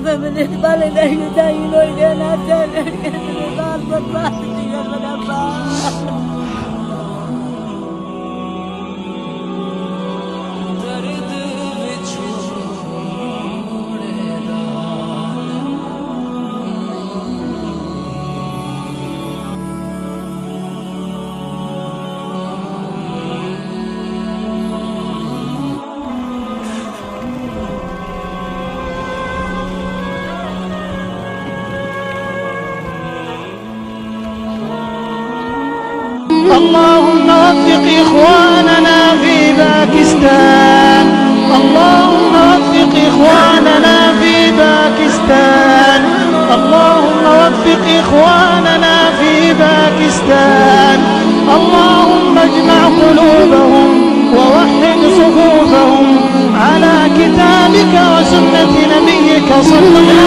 فمن إقبال إليه يدين وإلينا تاني الإقبال والله تجيب الأبار اللهم وفق إخواننا في باكستان، اللهم وفق إخواننا في باكستان، اللهم وفق إخواننا في باكستان، اللهم اجمع قلوبهم ووحد صفوفهم على كتابك وسنة نبيك صلى الله عليه وسلم.